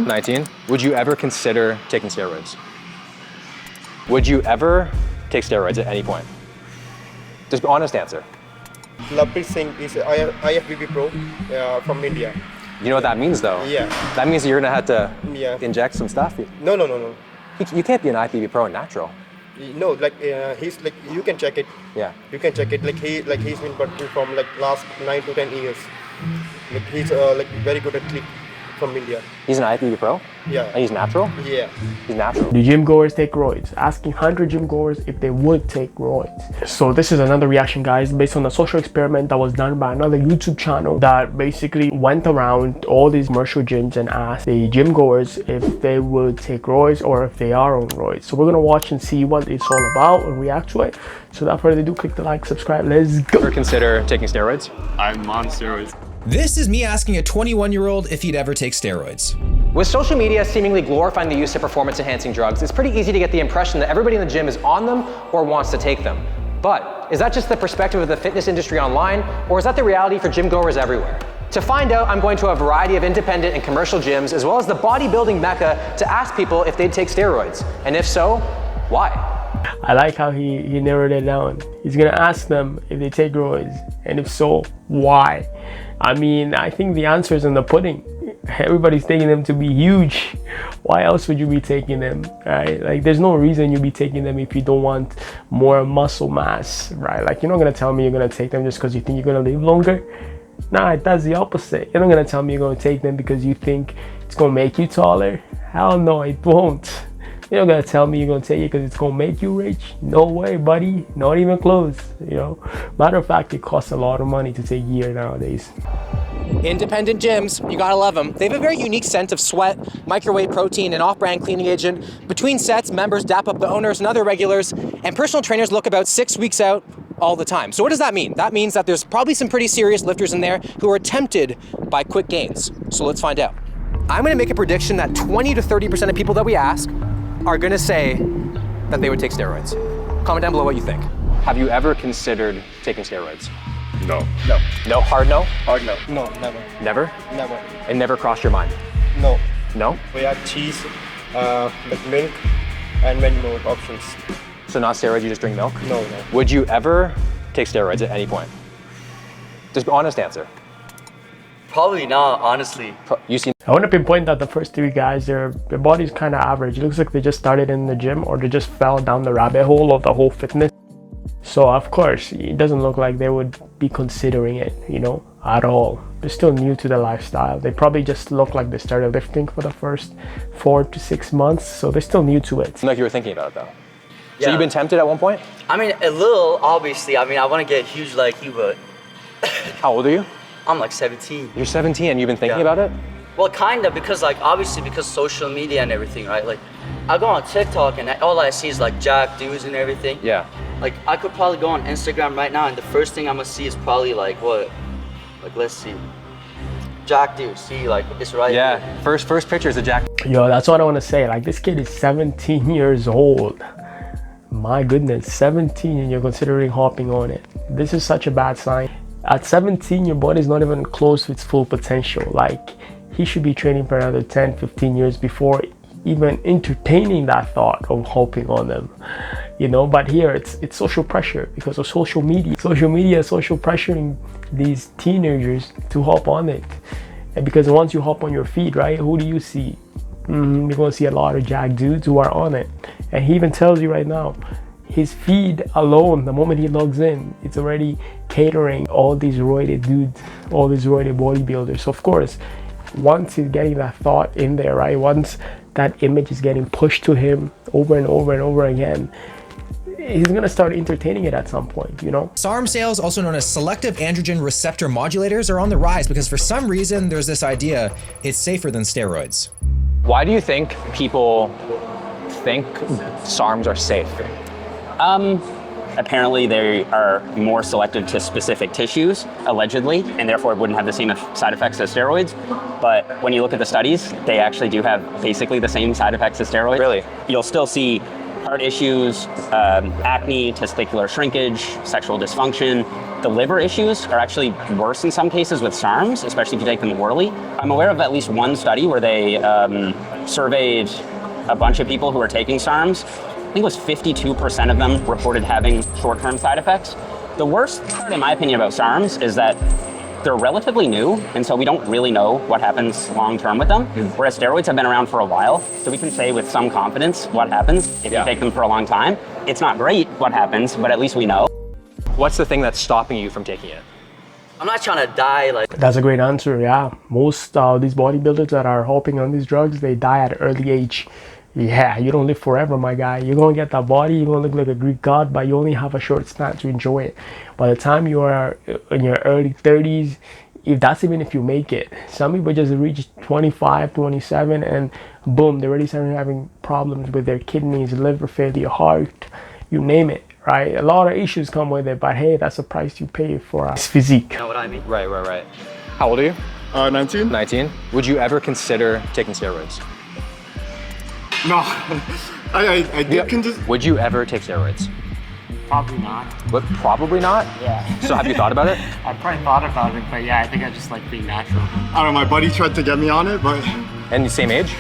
19. Would you ever consider taking steroids? Would you ever take steroids at any point? Just honest answer. Laprit Singh is IFBB Pro from India. You know what that means though? Yeah. That means that you're gonna have to Yeah. inject some stuff. No. You can't be an IFBB Pro natural. No, he's like, you can check it. Yeah. You can check it. He's been working from last 9 to 10 years. He's very good athlete from India. He's an IFBB Pro? Yeah. And he's natural? Yeah. He's natural. Do gym goers take roids? Asking 100 gym goers if they would take roids. So this is another reaction, guys, based on a social experiment that was done by another YouTube channel that basically went around all these commercial gyms and asked the gym goers if they would take roids or if they are on roids. So we're gonna watch and see what it's all about and react to it. So without further ado, click the like, subscribe, let's go. Ever consider taking steroids? I'm on steroids. This is me asking a 21-year-old if he'd ever take steroids. With social media seemingly glorifying the use of performance-enhancing drugs, it's pretty easy to get the impression that everybody in the gym is on them or wants to take them. But is that just the perspective of the fitness industry online, or is that the reality for gym goers everywhere? To find out, I'm going to a variety of independent and commercial gyms, as well as the bodybuilding mecca, to ask people if they'd take steroids. And if so, why? I like how he narrowed it down. He's gonna ask them if they take roids, and if so, why? I mean, I think the answer is in the pudding. Everybody's taking them to be huge. Why else would you be taking them, right? Like, there's no reason you'd be taking them if you don't want more muscle mass, right? Like, you're not gonna tell me you're gonna take them just because you think you're gonna live longer. Nah, it does the opposite. You're not gonna tell me you're gonna take them because you think it's gonna make you taller. Hell no, it won't. You're not gonna tell me you're gonna take it because it's gonna make you rich. No way, buddy. Not even close, you know? Matter of fact, it costs a lot of money to take gear nowadays. Independent gyms, you gotta love them. They have a very unique scent of sweat, microwave protein, and off-brand cleaning agent. Between sets, members dap up the owners and other regulars, and personal trainers look about 6 weeks out all the time. So what does that mean? That means that there's probably some pretty serious lifters in there who are tempted by quick gains. So let's find out. I'm gonna make a prediction that 20 to 30% of people that we ask are gonna say that they would take steroids. Comment down below what you think. Have you ever considered taking steroids? No. No. No? Hard no? Hard no. No, never. Never? Never. It never crossed your mind? No. No? We have cheese, with milk, and many more options. So not steroids, you just drink milk? No. Would you ever take steroids at any point? Just honest answer. Probably not, honestly. You seem I want to pinpoint that the first three guys, their body's kind of average. It looks like they just started in the gym or they just fell down the rabbit hole of the whole fitness. So of course, it doesn't look like they would be considering it, you know, at all. They're still new to the lifestyle. They probably just look like they started lifting for the first 4 to 6 months. So they're still new to it. seemed like you were thinking about it though. Yeah. So you've been tempted at one point? I mean, a little, obviously. I mean, I want to get huge like you, but How old are you? I'm like 17. You're 17 and you've been thinking Yeah. about it? Well, kind of, because like, obviously, because social media and everything, right? Like, I go on TikTok and all I see is like jack dudes and everything. Yeah. Like, I could probably go on Instagram right now and the first thing I'm gonna see is probably like, what? Like, let's see. Jack dude, see, like, it's right Yeah, here. first picture is a jack. Yo, that's what I want to say. Like, this kid is 17 years old. My goodness, 17 and you're considering hopping on it. This is such a bad sign. At 17, your body's not even close to its full potential. Like, he should be training for another 10, 15 years before even entertaining that thought of hopping on them. You know, but here it's social pressure because of social media. Social media is social pressuring these teenagers to hop on it. And because once you hop on your feet, right, who do you see? You're gonna see a lot of jack dudes who are on it. And he even tells you right now, his feed alone, the moment he logs in, it's already catering all these roided dudes, all these roided bodybuilders. So of course, once he's getting that thought in there, right, once that image is getting pushed to him over and over and over again, he's gonna start entertaining it at some point, you know? SARM sales, also known as selective androgen receptor modulators, are on the rise because for some reason there's this idea it's safer than steroids. Why do you think people think SARMs are safe? Apparently they are more selective to specific tissues, allegedly, and therefore wouldn't have the same side effects as steroids. But when you look at the studies, they actually do have basically the same side effects as steroids. Really? You'll still see heart issues, acne, testicular shrinkage, sexual dysfunction. The liver issues are actually worse in some cases with SARMs, especially if you take them orally. I'm aware of at least one study where they surveyed a bunch of people who were taking SARMs. I think it was 52% of them reported having short-term side effects. The worst part, in my opinion, about SARMs is that they're relatively new, and so we don't really know what happens long-term with them, whereas steroids have been around for a while, so we can say with some confidence what happens if you take them for a long time. It's not great what happens, but at least we know. What's the thing that's stopping you from taking it? I'm not trying to die like. That's a great answer. Yeah, most these bodybuilders that are hopping on these drugs, they die at an early age. Yeah, you don't live forever, my guy. You're gonna get that body, you're gonna look like a Greek god, but you only have a short span to enjoy it. By the time you are in your early 30s, even if you make it, some people just reach 25, 27, and boom, they're already starting having problems with their kidneys, liver failure, heart, you name it, right? A lot of issues come with it, but hey, that's the price you pay for a physique. You know what I mean? Right. How old are you? 19. 19. Would you ever consider taking steroids? No, I did Would you ever take steroids? Probably not. What? Probably not? Yeah. So have you thought about it? I probably thought about it, but yeah, I think I just like being natural. I don't know, my buddy tried to get me on it, but And the same age?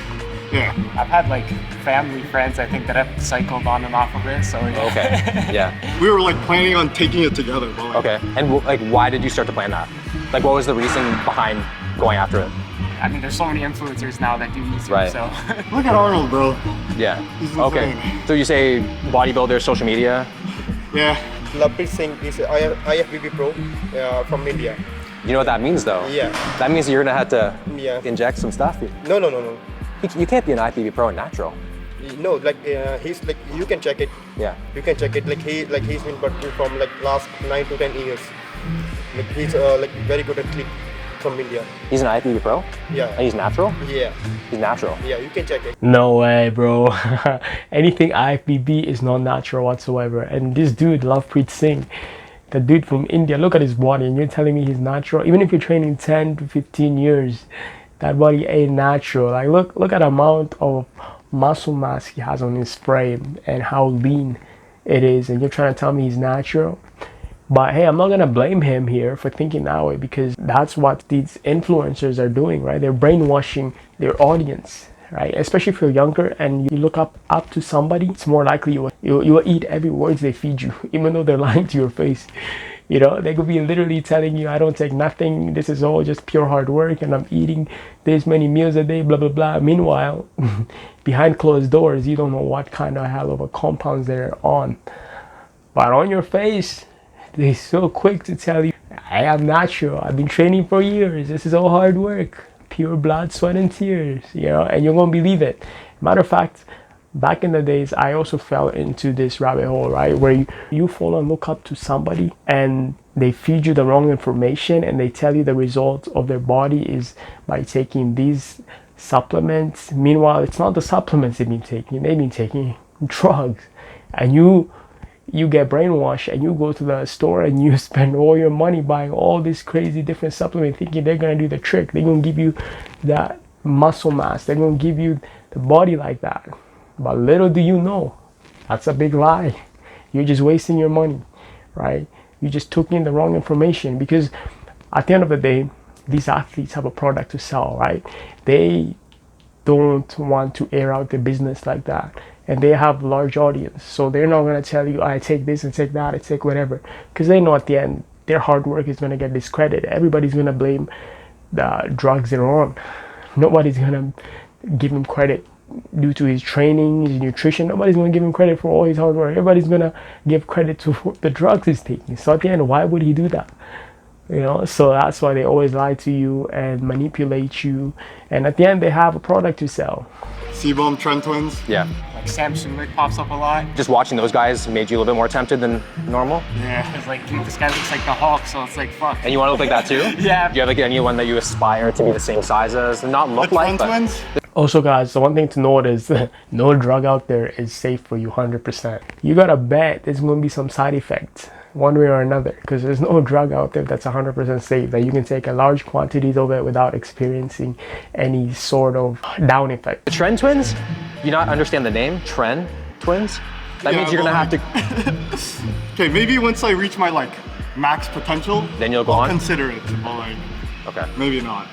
yeah. I've had like family, friends, I think that have cycled on and off of it, so yeah. Okay, yeah. We were like planning on taking it together, but like, Okay, and like why did you start to plan that? Like what was the reason behind going after it? I mean, there's so many influencers now that do YouTube, Right. so. look at Arnold, bro. Yeah. He's Okay. insane. So you say bodybuilder, social media. Yeah. Laprit Singh is IFBB Pro from India. You know what that means though? Yeah. That means you're gonna have to Yeah. inject some stuff. No. You can't be an IFBB pro and natural. No, like he's like, you can check it. Yeah. You can check it. He's been working from like last 9 to 10 years. Like he's like very good athlete from India. He's an IFBB pro? Yeah. And he's natural? Yeah. He's natural. Yeah, you can check it. No way, bro. Anything IFBB is not natural whatsoever. And this dude, Lovepreet Singh, the dude from India, look at his body, and you're telling me he's natural? Even if you're training 10 to 15 years, that body ain't natural. Like, look at the amount of muscle mass he has on his frame and how lean it is, and you're trying to tell me he's natural? But hey, I'm not gonna blame him here for thinking that way, because that's what these influencers are doing, right? They're brainwashing their audience, right? Especially if you're younger and you look up to somebody, it's more likely you will eat every word they feed you, even though they're lying to your face. You know, they could be literally telling you, I don't take nothing, this is all just pure hard work, and I'm eating this many meals a day, blah blah blah. Meanwhile, behind closed doors, you don't know what kind of hell of a compounds they're on. But on your face, they're so quick to tell you, I am natural, I've been training for years, this is all hard work, pure blood, sweat and tears, you know, and you're gonna believe it. Matter of fact, back in the days, I also fell into this rabbit hole, right, where you fall and look up to somebody and they feed you the wrong information and they tell you the result of their body is by taking these supplements. Meanwhile, it's not the supplements they've been taking drugs, and you get brainwashed and you go to the store and you spend all your money buying all these crazy different supplements thinking they're going to do the trick. They're going to give you that muscle mass. They're going to give you the body like that. But little do you know, that's a big lie. You're just wasting your money, right? You just took in the wrong information, because at the end of the day, these athletes have a product to sell, right? They don't want to air out their business like that. And they have large audience, so they're not going to tell you, I take this and take that, I take whatever, because they know at the end their hard work is going to get discredited. Everybody's going to blame the drugs they're on. Nobody's going to give him credit due to his training, his nutrition. Nobody's going to give him credit for all his hard work. Everybody's going to give credit to the drugs he's taking. So at the end, why would he do that? You know, so that's why they always lie to you and manipulate you, and at the end they have a product to sell. C-Bomb Trend Twins. Yeah. Like Sam Sulik pops up a lot. Just watching those guys made you a little bit more tempted than normal? Yeah, it's like, dude, this guy looks like the Hulk, so it's like, fuck. And you want to look like that too? Yeah. Do you have like anyone that you aspire to be the same size as and not look The like? Trend But Twins. Also guys, the one thing to note is no drug out there is safe for you 100%. You gotta bet there's gonna be some side effects one way or another, because there's no drug out there that's 100% safe that you can take a large quantities of it without experiencing any sort of down effect. the Trend Twins, you not understand the name? Trend twins, that means you're gonna have to. Okay, maybe once I reach my like max potential, then you'll go I'll on. Consider it, but like, Okay. maybe not.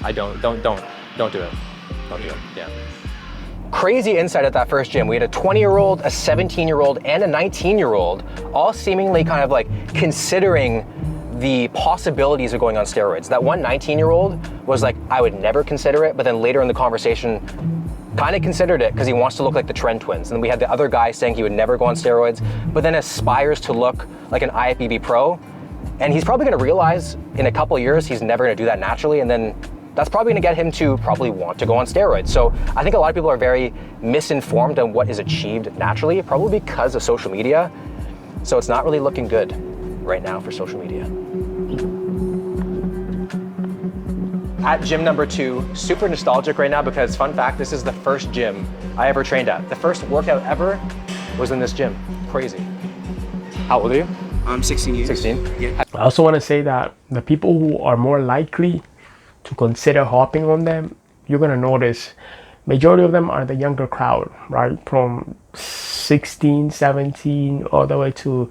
I don't do it. Don't do it. Yeah. Crazy insight at that first gym. We had a 20-year-old, a 17-year-old, and a 19-year-old, all seemingly kind of like considering the possibilities of going on steroids. That one 19-year-old was like, I would never consider it, but then later in the conversation, kind of considered it because he wants to look like the Trend Twins. And we had the other guy saying he would never go on steroids, but then aspires to look like an IFBB pro. And he's probably gonna realize in a couple of years, he's never gonna do that naturally, and then that's probably gonna get him to probably want to go on steroids. So I think a lot of people are very misinformed on what is achieved naturally, probably because of social media. So it's not really looking good right now for social media. At gym number 2, super nostalgic right now because fun fact, this is the first gym I ever trained at. The first workout ever was in this gym. Crazy. How old are you? I'm 16 years. 16? Yeah. I also want to say that the people who are more likely to consider hopping on them, you're going to notice majority of them are the younger crowd, right? From 16, 17, all the way to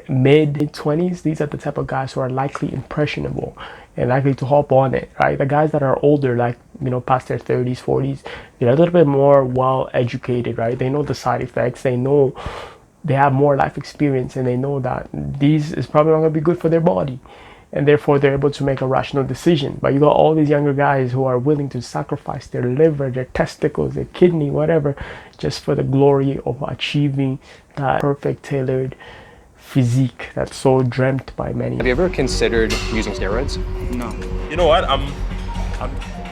mid-20s. These are the type of guys who are likely impressionable and likely to hop on it, right? The guys that are older, like, you know, past their 30s, 40s, they're a little bit more well-educated, right? They know the side effects, they know, they have more life experience, and they know that these is probably not going to be good for their body. And therefore they're able to make a rational decision. But you got all these younger guys who are willing to sacrifice their liver, their testicles, their kidney, whatever, just for the glory of achieving that perfect tailored physique that's so dreamt by many. Have you ever considered using steroids? No. You know what? I'm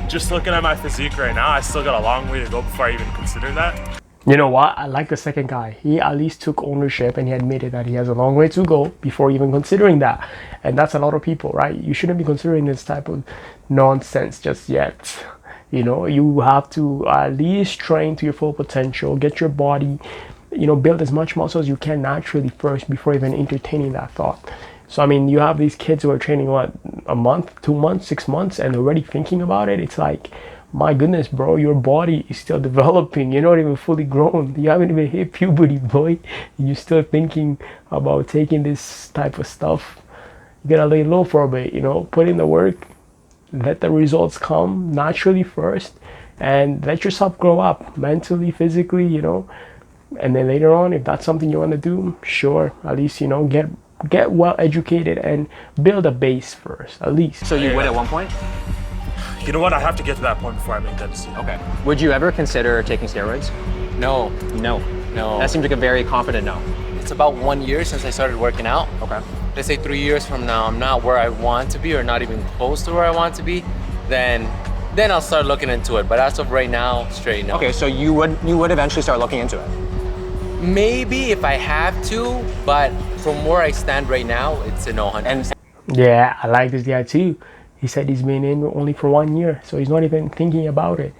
just looking at my physique right now. I still got a long way to go before I even consider that. You know what? I like the second guy. He at least took ownership and he admitted that he has a long way to go before even considering that. And that's a lot of people, right? You shouldn't be considering this type of nonsense just yet. You know, you have to at least train to your full potential, get your body, you know, build as much muscle as you can naturally first before even entertaining that thought. So, I mean, you have these kids who are training, what, a month, 2 months, 6 months, and already thinking about it. It's like, my goodness, bro, your body is still developing. You're not even fully grown. You haven't even hit puberty, boy. You're still thinking about taking this type of stuff. You gotta lay low for a bit, you know, put in the work, let the results come naturally first, and let yourself grow up mentally, physically, you know. And then later on, if that's something you want to do, sure, at least, you know, get well educated and build a base first, at least. So you would at one point? You know what? I have to get to that point before I make that decision. Okay. Would you ever consider taking steroids? No. No. No. That seems like a very confident no. It's about 1 year since I started working out. Okay. Let's say 3 years from now, I'm not where I want to be or not even close to where I want to be, then I'll start looking into it. But as of right now, straight no. Okay, so you would eventually start looking into it? Maybe if I have to, but from where I stand right now, it's a no 100%. Yeah, I like this guy too. He said he's been in only for 1 year, so he's not even thinking about it.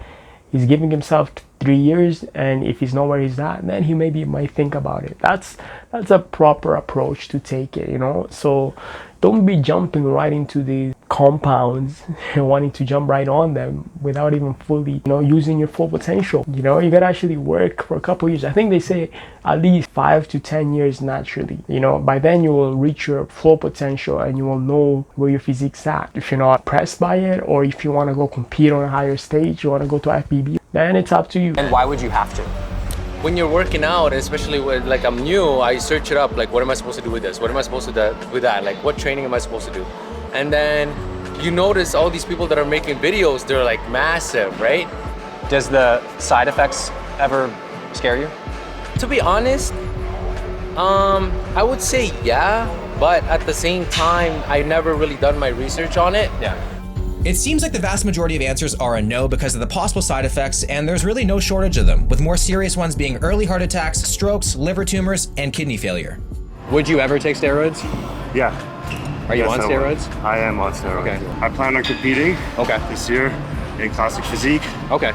He's giving himself 3 years, and if he's not where he's at, then he maybe might think about it. That's a proper approach to take it, you know. So don't be jumping right into these compounds and wanting to jump right on them without even fully, you know, using your full potential. You know, you gotta actually work for a couple of years. I think they say at least 5 to 10 years naturally. You know, by then you will reach your full potential and you will know where your physique's at. If you're not pressed by it, or if you want to go compete on a higher stage, you want to go to FBB, then it's up to you. And why would you have to? When you're working out, especially with, like, I'm new, I search it up, like, what am I supposed to do with this? What am I supposed to do with that? Like, what training am I supposed to do? And then you notice all these people that are making videos, they're like massive, right? Does the side effects ever scare you? To be honest, I would say yeah, but at the same time, I've never really done my research on it. Yeah. It seems like the vast majority of answers are a no because of the possible side effects, and there's really no shortage of them, with more serious ones being early heart attacks, strokes, liver tumors, and kidney failure. Would you ever take steroids? Yeah. Are you Yes, on I would. steroids? I am on steroids. Okay. I plan on competing this year in classic physique. Okay.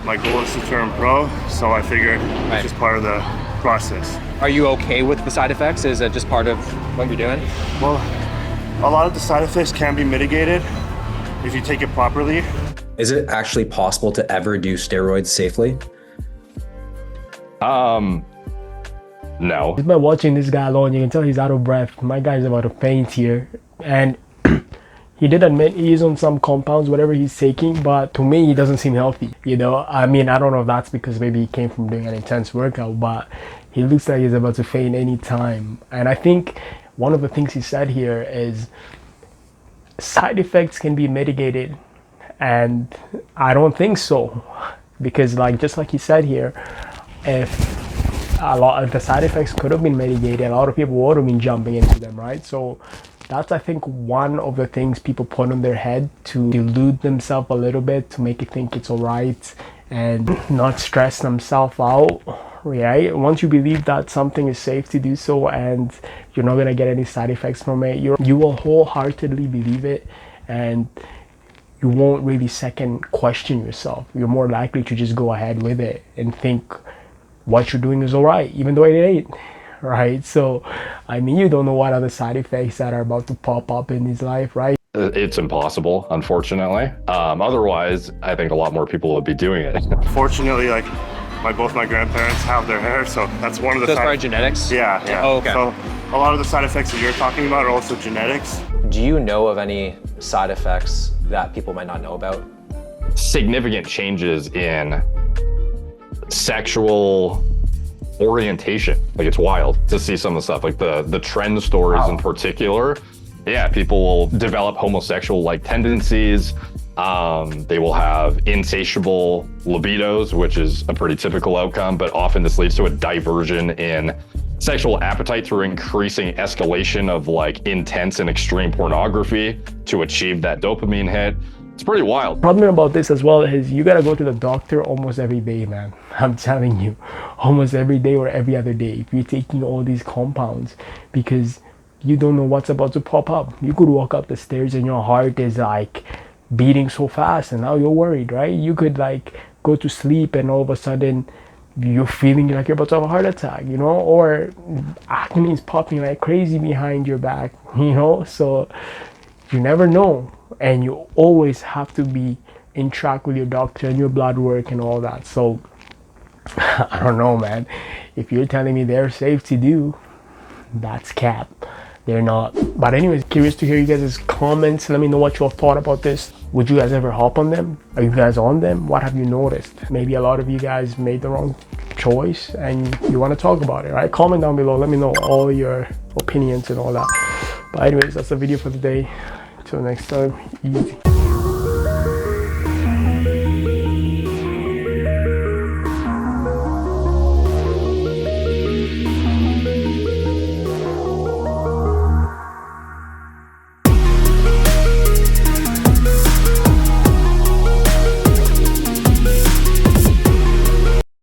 My goal is to turn pro, so I figure it's just part of the process. Are you okay with the side effects? Is it just part of what you're doing? Well, a lot of the side effects can be mitigated if you take it properly. Is it actually possible to ever do steroids safely? No. Just by watching this guy alone, you can tell he's out of breath. My guy's about to faint here. And he did admit he's on some compounds, whatever he's taking, but to me, he doesn't seem healthy. You know, I mean, I don't know if that's because maybe he came from doing an intense workout, but he looks like he's about to faint any time. And I think one of the things he said here is side effects can be mitigated. And I don't think so. Because like, just like he said here, if a lot of the side effects could have been mitigated, a lot of people would have been jumping into them, right? So that's, I think, one of the things people put on their head to delude themselves a little bit, to make it think it's all right and not stress themselves out, right? Once you believe that something is safe to do so and you're not gonna get any side effects from it, you will wholeheartedly believe it, and you won't really second question yourself. You're more likely to just go ahead with it and think what you're doing is all right, even though it ain't, right? So, I mean, you don't know what other side effects that are about to pop up in his life, right? It's impossible, unfortunately. Otherwise, I think a lot more people would be doing it. Fortunately, like both my grandparents have their hair, so that's one of the. That's probably genetics. Yeah. Oh, okay. So a lot of the side effects that you're talking about are also genetics. Do you know of any side effects that people might not know about? Significant changes in sexual orientation. Like, it's wild to see some of the stuff, like the trend stories in particular. Yeah, people will develop homosexual like tendencies. They will have insatiable libidos, which is a pretty typical outcome, but often this leads to a diversion in sexual appetite through increasing escalation of like intense and extreme pornography to achieve that dopamine hit. It's pretty wild. Problem about this as well is you gotta go to the doctor almost every day, man. I'm telling you, almost every day or every other day if you're taking all these compounds, because you don't know what's about to pop up. You could walk up the stairs and your heart is like beating so fast and now you're worried, right? You could like go to sleep and all of a sudden you're feeling like you're about to have a heart attack, you know, or acne is popping like crazy behind your back, you know, so you never know. And you always have to be in track with your doctor and your blood work and all that. So I don't know, man. If you're telling me they're safe to do, that's cap. They're not. But anyways, curious to hear you guys' comments. Let me know what you all thought about this. Would you guys ever hop on them? Are you guys on them? What have you noticed? Maybe a lot of you guys made the wrong choice and you want to talk about it, right? Comment down below. Let me know all your opinions and all that. But anyways, that's the video for today. Till next time, easy.